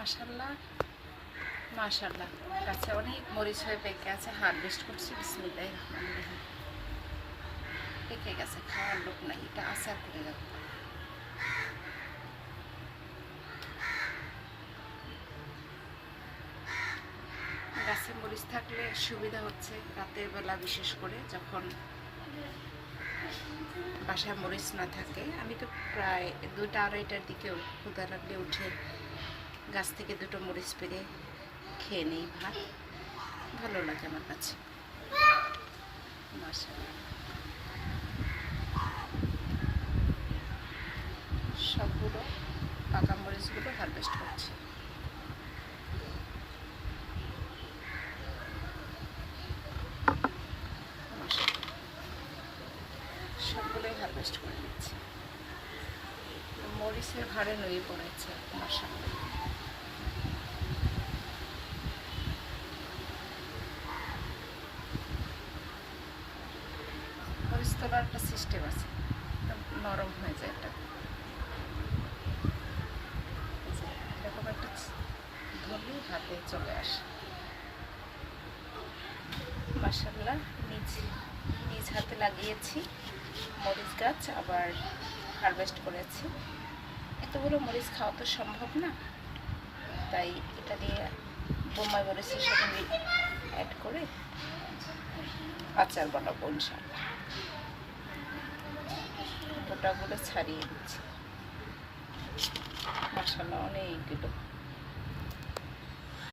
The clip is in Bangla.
মাশাআল্লাহ মাশাআল্লাহ, গাছে অনেক মরিচ হয়ে পেকে আছে। হারভেস্ট করছি, বিসমিল্লাহির রহমানির রহিম। পেকে গেছে, খাওয়ার লোক নাই, এটা আচার করে রাখবো। গাছে মরিচ থাকলে সুবিধা হচ্ছে রাতের বেলা, বিশেষ করে যখন বাসায় মরিচ না থাকে। আমি তো প্রায় 2টা-2:30টার দিকেও ক্ষুধা লাগলে উঠে গাছ থেকে 2টো মরিচ পেরে খেয়ে নেই ভাত। ভালো লাগে আমার কাছে। মাশাআল্লাহ, সবগুলো পাকা মরিচগুলো হারভেস্ট করছি। সবগুলোই হারভেস্ট করে নিচ্ছি। মরিচের ভারে নুয়ে পড়েছে মাশাআল্লাহ। মরিচ তোলার একটা সিস্টেম আছে, নরম হয়ে যায় এটা। এরকম একটা ধরলেই হাতে চলে আসে। মাশাআল্লাহ, নিজ হাতে লাগিয়েছি মরিচ গাছ, আবার হারভেস্ট করেছি। এতগুলো মরিচ খাওয়া তো সম্ভব না, তাই এটা দিয়ে বোম্বাই মরিচের সাথে অ্যাড করে আচার বানাবো ইনশাআল্লাহ। গোটাগুলো ছাড়িয়ে দিচ্ছি। মাশাআল্লাহ, অনেকগুলো।